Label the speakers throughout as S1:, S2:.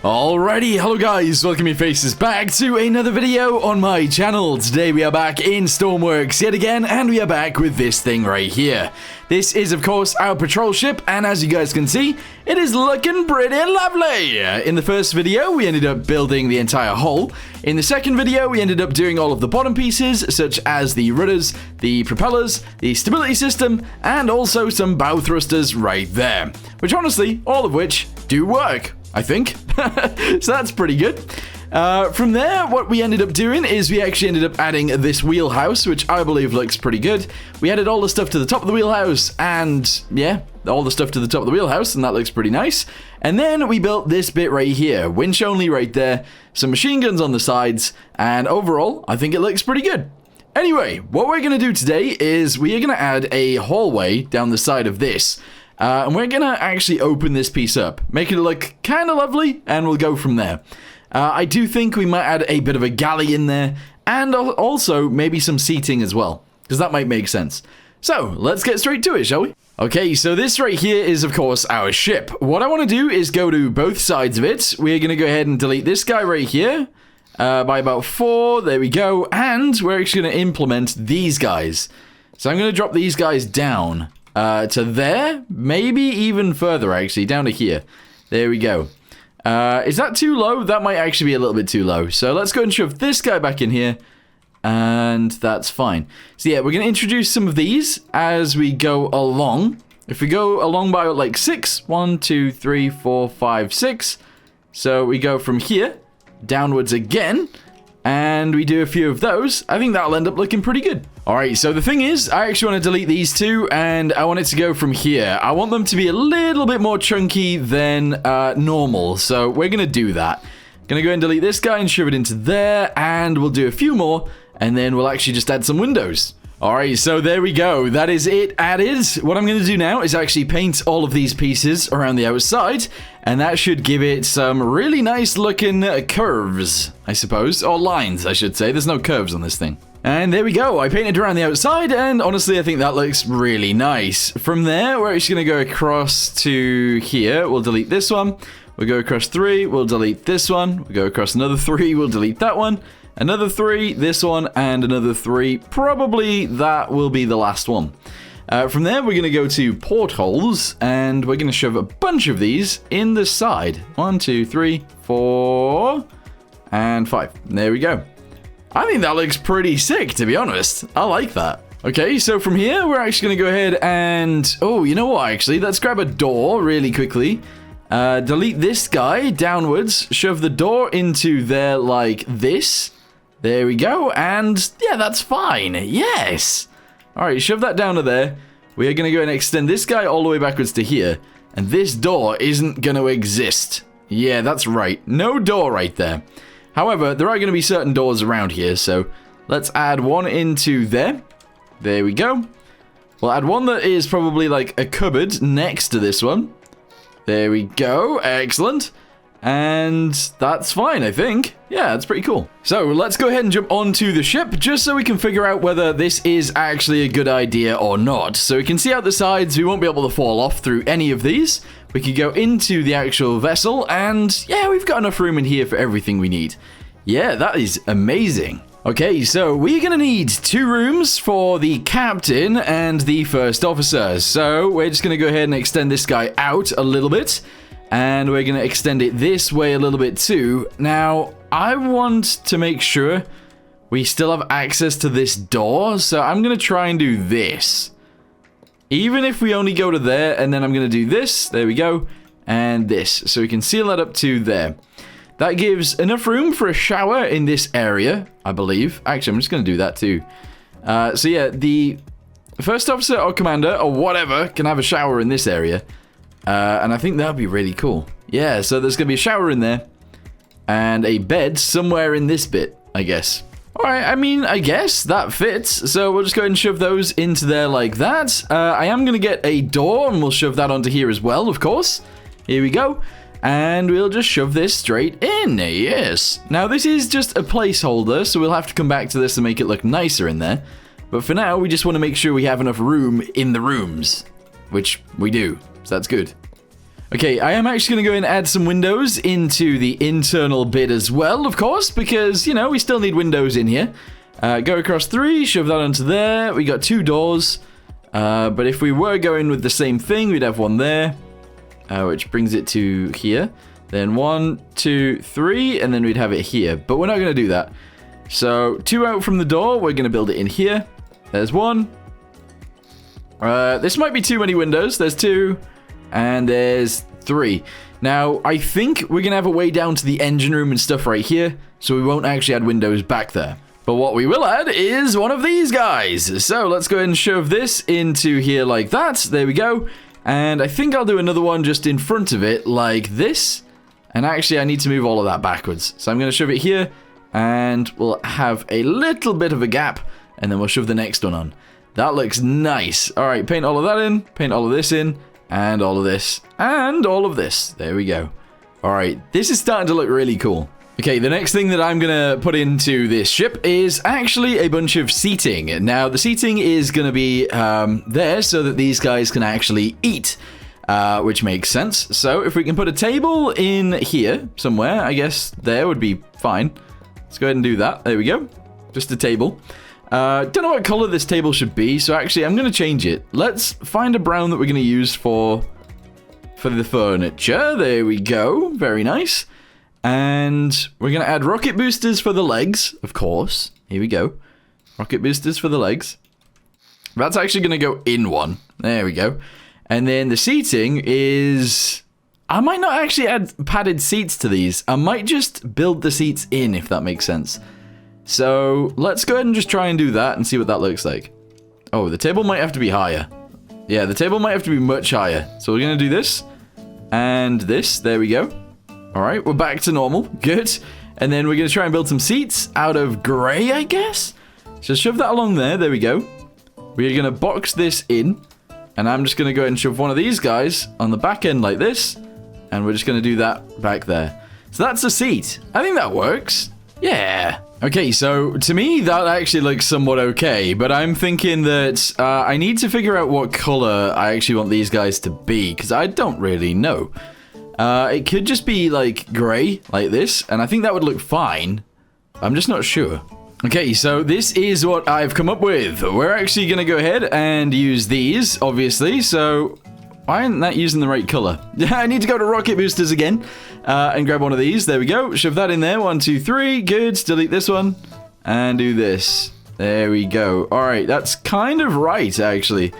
S1: Alrighty, hello guys, welcome your faces back to another video on my channel. Today we are back in Stormworks yet again, and we are back with this thing right here. This is of course our patrol ship, and as you guys can see, it is looking pretty lovely. In the first video, we ended up building the entire hull. In the second video, we ended up doing all of the bottom pieces, such as the rudders, the propellers, the stability system, and also some bow thrusters right there. Which honestly, all of which do work, I think. So that's pretty good. From there, what we ended up doing is we actually ended up adding this wheelhouse, which I believe looks pretty good. We added all the stuff to the top of the wheelhouse, and yeah, all the stuff to the top of the wheelhouse, and that looks pretty nice. And then we built this bit right here, winch only right there, some machine guns on the sides, and overall, I think it looks pretty good. Anyway, what we're going to do today is we are going to add a hallway down the side of this. And we're going to actually open this piece up, make it look kind of lovely, and we'll go from there. I do think we might add a bit of a galley in there, and also maybe some seating as well, because that might make sense. So, let's get straight to it, shall we? Okay, so this right here is, of course, our ship. What I want to do is go to both sides of it. We're going to go ahead and delete this guy right here by about 4. There we go. And we're actually going to implement these guys. So I'm going to drop these guys down to there, maybe even further, actually, down to here. There we go. Is that too low? That might actually be a little bit too low. So let's go and shove this guy back in here. And that's fine. So yeah, we're going to introduce some of these as we go along. If we go along by like 6, 1, 2, 3, 4, 5, 6. So we go from here downwards again. And we do a few of those. I think that'll end up looking pretty good. Alright, so the thing is, I actually want to delete these two, and I want it to go from here. I want them to be a little bit more chunky than normal, so we're going to do that. Going to go and delete this guy and shove it into there, and we'll do a few more, and then we'll actually just add some windows. Alright, so there we go. That is it added. What I'm going to do now is actually paint all of these pieces around the outside, and that should give it some really nice looking curves, I suppose. Or lines, I should say. There's no curves on this thing. And there we go. I painted around the outside, and honestly, I think that looks really nice. From there, we're actually going to go across to here. We'll delete this one. We'll go across 3. We'll delete this one. We'll go across another 3. We'll delete that one. Another 3, this one, and another 3. Probably that will be the last one. From there, we're going to go to portholes, and we're going to shove a bunch of these in the side. 1, 2, 3, 4, and 5. There we go. I think that looks pretty sick, to be honest. I like that. Okay, so from here, we're actually going to go ahead and... Oh, you know what, actually? Let's grab a door really quickly. Delete this guy downwards. Shove the door into there like this. There we go, and yeah, that's fine. Yes. All right, shove that down to there. We are going to go and extend this guy all the way backwards to here, and this door isn't going to exist. Yeah, that's right. No door right there. However, there are going to be certain doors around here, so let's add one into there. There we go. We'll add one that is probably like a cupboard next to this one. There we go. Excellent. And that's fine, I think. Yeah, that's pretty cool. So let's go ahead and jump onto the ship just so we can figure out whether this is actually a good idea or not. So we can see out the sides, we won't be able to fall off through any of these. We can go into the actual vessel, and yeah, we've got enough room in here for everything we need. Yeah, that is amazing. Okay, so we're going to need 2 rooms for the captain and the first officer. So we're just going to go ahead and extend this guy out a little bit. And we're going to extend it this way a little bit too. Now, I want to make sure we still have access to this door. So I'm going to try and do this. Even if we only go to there, and then I'm going to do this. There we go. And this. So we can seal that up to there. That gives enough room for a shower in this area, I believe. Actually, I'm just going to do that too. So yeah, the first officer or commander or whatever can have a shower in this area. And I think that would be really cool. Yeah, so there's going to be a shower in there. And a bed somewhere in this bit, I guess. Alright, I mean, I guess that fits. So we'll just go ahead and shove those into there like that. I am going to get a door, and we'll shove that onto here as well, of course. Here we go. And we'll just shove this straight in. Yes. Now, this is just a placeholder, so we'll have to come back to this and make it look nicer in there. But for now, we just want to make sure we have enough room in the rooms. Which we do. So that's good. Okay, I am actually going to go and add some windows into the internal bit as well, of course, because, you know, we still need windows in here. Go across 3, shove that onto there. We got 2 doors. But if we were going with the same thing, we'd have one there, which brings it to here. Then 1, 2, 3, and then we'd have it here. But we're not going to do that. So 2 out from the door. We're going to build it in here. There's 1. This might be too many windows. There's 2. And there's 3. Now, I think we're going to have a way down to the engine room and stuff right here, so we won't actually add windows back there. But what we will add is one of these guys. So let's go ahead and shove this into here like that. There we go. And I think I'll do another one just in front of it like this. And actually, I need to move all of that backwards. So I'm going to shove it here, and we'll have a little bit of a gap, and then we'll shove the next one on. That looks nice. All right, paint all of that in, paint all of this in. And all of this. And all of this. There we go. Alright, this is starting to look really cool. Okay, the next thing that I'm going to put into this ship is actually a bunch of seating. Now, the seating is going to be there so that these guys can actually eat. Which makes sense. So, if we can put a table in here somewhere, I guess there would be fine. Let's go ahead and do that. There we go. Just a table. Don't know what color this table should be, so actually I'm going to change it. Let's find a brown that we're going to use for the furniture. There we go. Very nice. And we're going to add rocket boosters for the legs, of course. Here we go. Rocket boosters for the legs. That's actually going to go in one. There we go. And then the seating is... I might not actually add padded seats to these. I might just build the seats in, if that makes sense. So, let's go ahead and just try and do that and see what that looks like. Oh, the table might have to be higher. Yeah, the table might have to be much higher. So we're going to do this. And this. There we go. Alright, we're back to normal. Good. And then we're going to try and build some seats out of grey, I guess? So shove that along there. There we go. We're going to box this in. And I'm just going to go ahead and shove one of these guys on the back end like this. And we're just going to do that back there. So that's a seat. I think that works. Yeah. Okay, so to me, that actually looks somewhat okay, but I'm thinking that I need to figure out what color I actually want these guys to be, because I don't really know. It could just be, like, gray, like this, and I think that would look fine. I'm just not sure. Okay, so this is what I've come up with. We're actually going to go ahead and use these, obviously, so... Why isn't that using the right color? I need to go to rocket boosters again and grab one of these. There we go. Shove that in there. 1, 2, 3. Good. Delete this one and do this. There we go. All right. That's kind of right, actually.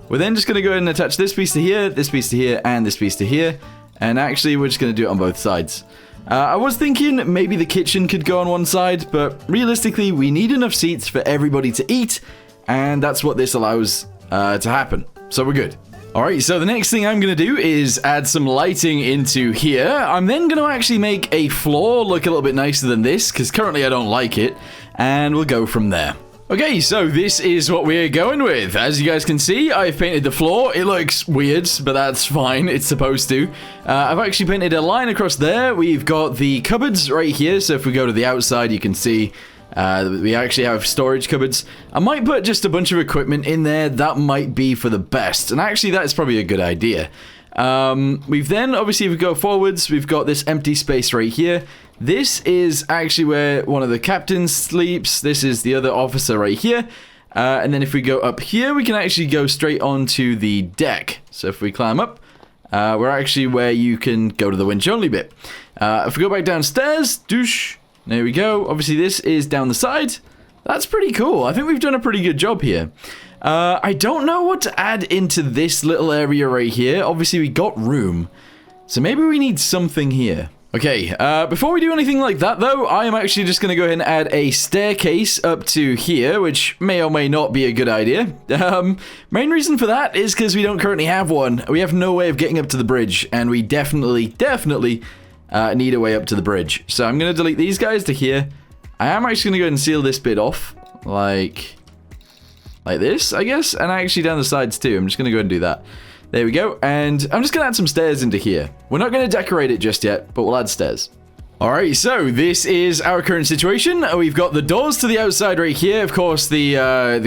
S1: We're then just going to go ahead and attach this piece to here, this piece to here, and this piece to here. And actually, we're just going to do it on both sides. I was thinking maybe the kitchen could go on one side, but realistically, we need enough seats for everybody to eat. And that's what this allows to happen. So we're good. Alright, so the next thing I'm going to do is add some lighting into here. I'm then going to actually make a floor look a little bit nicer than this, because currently I don't like it, and we'll go from there. Okay, so this is what we're going with. As you guys can see, I've painted the floor. It looks weird, but that's fine. It's supposed to. I've actually painted a line across there. We've got the cupboards right here, so if we go to the outside, you can see... we actually have storage cupboards. I might put just a bunch of equipment in there. That might be for the best. And actually, that's probably a good idea. We've then, obviously, if we go forwards, we've got this empty space right here. This is actually where one of the captains sleeps. This is the other officer right here. And then if we go up here, we can actually go straight onto the deck. So if we climb up, we're actually where you can go to the winch only bit. If we go back downstairs, douche. There we go. Obviously, this is down the side. That's pretty cool. I think we've done a pretty good job here. I don't know what to add into this little area right here. Obviously, we got room. So maybe we need something here. Okay, before we do anything like that, though, I am actually just going to go ahead and add a staircase up to here, which may or may not be a good idea. Main reason for that is because we don't currently have one. We have no way of getting up to the bridge, and we definitely need a way up to the bridge. So I'm going to delete these guys to here. I am actually going to go ahead and seal this bit off, like this, I guess, and actually down the sides too. I'm just going to go ahead and do that. There we go, and I'm just going to add some stairs into here. We're not going to decorate it just yet, but we'll add stairs. Alright, so this is our current situation. We've got the doors to the outside right here. Of course, the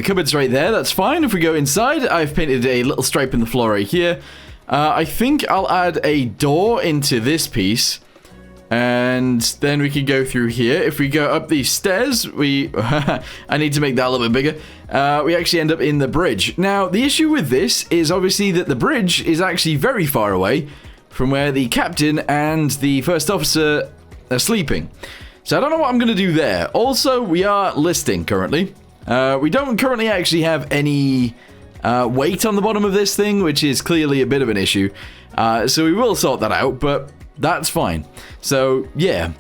S1: cupboard's right there. That's fine. If we go inside, I've painted a little stripe in the floor right here. I think I'll add a door into this piece. And then we can go through here. If we go up these stairs, we... I need to make that a little bit bigger. We actually end up in the bridge. Now, the issue with this is obviously that the bridge is actually very far away from where the captain and the first officer are sleeping. So I don't know what I'm going to do there. Also, we are listing currently. We don't currently actually have any weight on the bottom of this thing, which is clearly a bit of an issue. So we will sort that out, but... that's fine. So, yeah.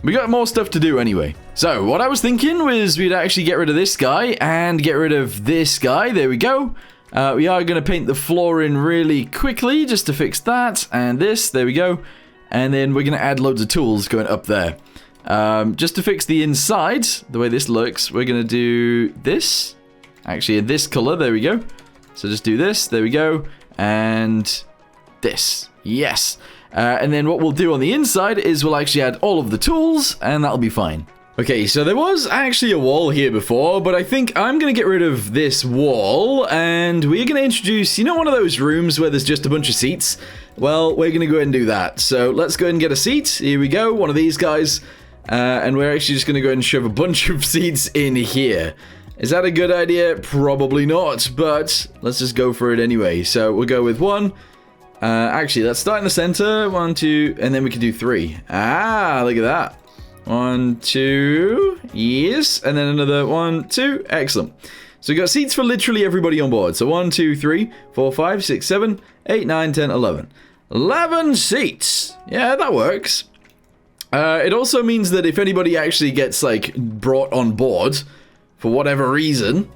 S1: We got more stuff to do anyway. So, what I was thinking was we'd actually get rid of this guy and get rid of this guy. There we go. We are going to paint the floor in really quickly just to fix that. And this. There we go. And then we're going to add loads of tools going up there. Just to fix the inside, the way this looks, we're going to do this. Actually, in this color. There we go. So, just do this. There we go. And this. Yes. And then what we'll do on the inside is we'll actually add all of the tools, and that'll be fine. Okay, so there was actually a wall here before, but I think I'm going to get rid of this wall, and we're going to introduce, you know, one of those rooms where there's just a bunch of seats? Well, we're going to go ahead and do that. So let's go ahead and get a seat. Here we go, one of these guys. And we're actually just going to go ahead and shove a bunch of seats in here. Is that a good idea? Probably not, but let's just go for it anyway. So we'll go with one. Actually, let's start in the center. 1, 2, and then we can do 3. Ah, look at that. 1, 2, yes, and then another 1, 2. Excellent. So we got seats for literally everybody on board. So 1, 2, 3, 4, 5, 6, 7, 8, 9, 10, 11. 11 seats. Yeah, that works. It also means that if anybody actually gets like brought on board for whatever reason,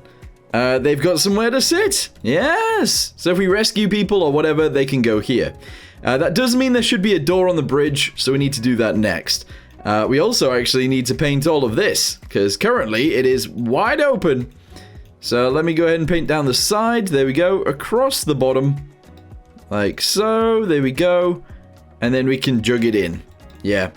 S1: they've got somewhere to sit. Yes. So if we rescue people or whatever, they can go here. That does mean there should be a door on the bridge, so we need to do that next. We also actually need to paint all of this, because currently it is wide open. So let me go ahead and paint down the side. There we go. Across the bottom. Like so. There we go. And then we can jug it in. Yeah.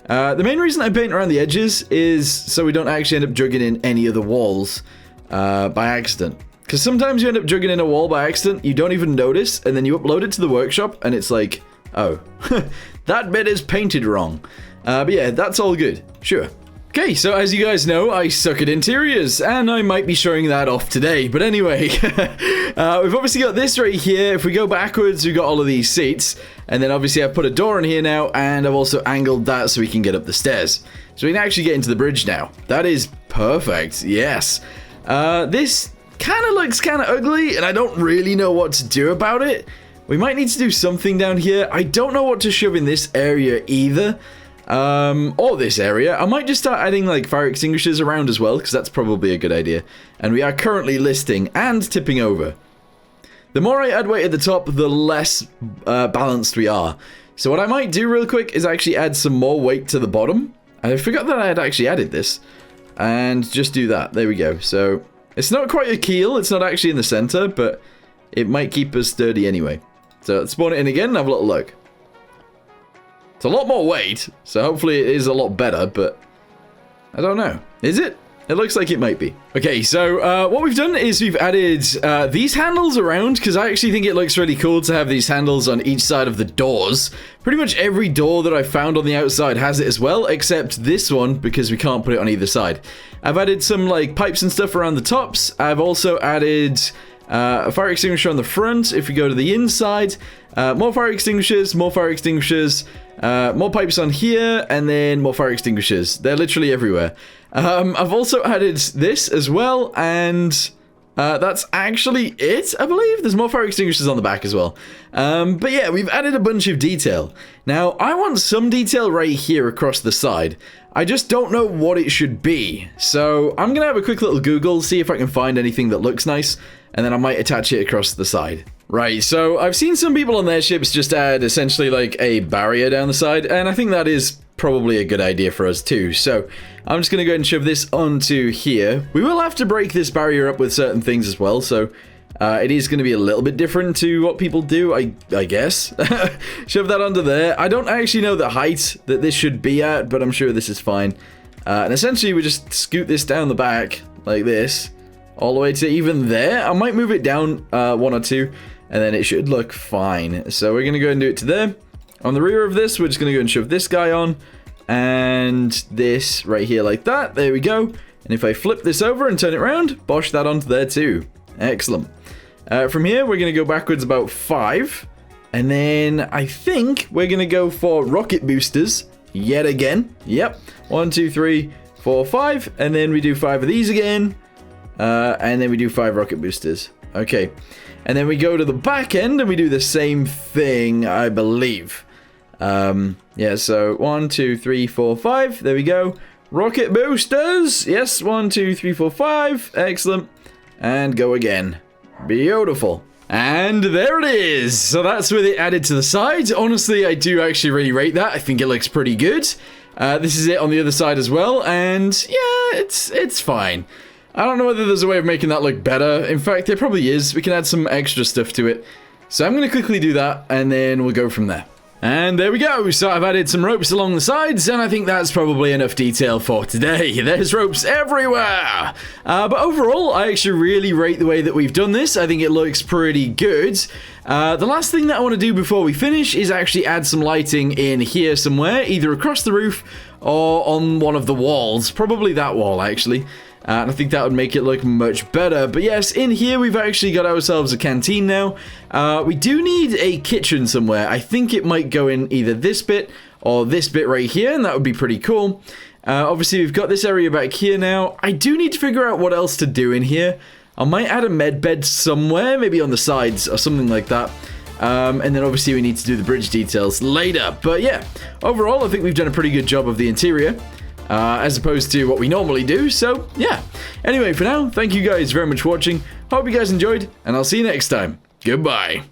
S1: The main reason I paint around the edges is so we don't actually end up jugging in any of the walls by accident. Because sometimes you end up jugging in a wall by accident, you don't even notice, and then you upload it to the workshop, and it's like, oh, that bit is painted wrong. But yeah, that's all good. Sure. Okay, so as you guys know, I suck at interiors, and I might be showing that off today. But anyway, we've obviously got this right here. If we go backwards, we've got all of these seats. And then obviously I've put a door in here now, and I've also angled that so we can get up the stairs. So we can actually get into the bridge now. That is perfect, yes. This kind of looks kind of ugly, and I don't really know what to do about it. We might need to do something down here. I don't know what to shove in this area either. Or this area. I might just start adding like fire extinguishers around as well, because that's probably a good idea. And we are currently listing and tipping over. The more I add weight at the top, the less balanced we are. So what I might do real quick is actually add some more weight to the bottom. I forgot that I had actually added this. And just do that. There we go. So it's not quite a keel. It's not actually in the center, but it might keep us sturdy anyway. So let's spawn it in again and have a little look. It's a lot more weight, so hopefully it is a lot better, but I don't know. Is it? It looks like it might be. Okay, so what we've done is we've added these handles around, because I actually think it looks really cool to have these handles on each side of the doors. Pretty much every door that I found on the outside has it as well, except this one, because we can't put it on either side. I've added some like pipes and stuff around the tops. I've also added a fire extinguisher on the front. If we go to the inside, more fire extinguishers, more pipes on here, and then more fire extinguishers. They're literally everywhere. I've also added this as well, and that's actually it, I believe. There's more fire extinguishers on the back as well. But yeah, we've added a bunch of detail. Now, I want some detail right here across the side. I just don't know what it should be. So I'm going to have a quick little Google, see if I can find anything that looks nice, and then I might attach it across the side. Right, so I've seen some people on their ships just add essentially like a barrier down the side, and I think that is probably a good idea for us too. So I'm just going to go ahead and shove this onto here. We will have to break this barrier up with certain things as well, so it is going to be a little bit different to what people do, I guess. Shove that onto there. I don't actually know the height that this should be at, but I'm sure this is fine. And essentially we just scoot this down the back like this, all the way to even there. I might move it down 1 or 2. and then it should look fine. So we're going to go and do it to there. On the rear of this, we're just going to go and shove this guy on, and this right here like that. There we go. And if I flip this over and turn it around, bosh that onto there too. Excellent. From here, we're going to go backwards about 5. And then I think we're going to go for rocket boosters yet again. Yep. 1, 2, 3, 4, 5. And then we do 5 of these again. And then we do 5 rocket boosters. Okay. And then we go to the back end and we do the same thing, I believe. Yeah, so 1, 2, 3, 4, 5. There we go. Rocket boosters. Yes, 1, 2, 3, 4, 5. Excellent. And go again. Beautiful. And there it is. So that's with it added to the side. Honestly, I do actually really rate that. I think it looks pretty good. This is it on the other side as well. And yeah, it's fine. I don't know whether there's a way of making that look better. In fact, there probably is. We can add some extra stuff to it. So I'm going to quickly do that, and then we'll go from there. And there we go. So I've added some ropes along the sides, and I think that's probably enough detail for today. There's ropes everywhere. But overall, I actually really rate the way that we've done this. I think it looks pretty good. The last thing that I want to do before we finish is actually add some lighting in here somewhere, either across the roof or on one of the walls. Probably that wall, actually. And I think that would make it look much better. But yes, in here we've actually got ourselves a canteen now. We do need a kitchen somewhere. I think it might go in either this bit or this bit right here, and that would be pretty cool. Obviously, we've got this area back here now. I do need to figure out what else to do in here. I might add a med bed somewhere, maybe on the sides or something like that. And then obviously we need to do the bridge details later. But yeah, overall, I think we've done a pretty good job of the interior. As opposed to what we normally do, so yeah. Anyway, for now, thank you guys very much for watching. Hope you guys enjoyed, and I'll see you next time. Goodbye.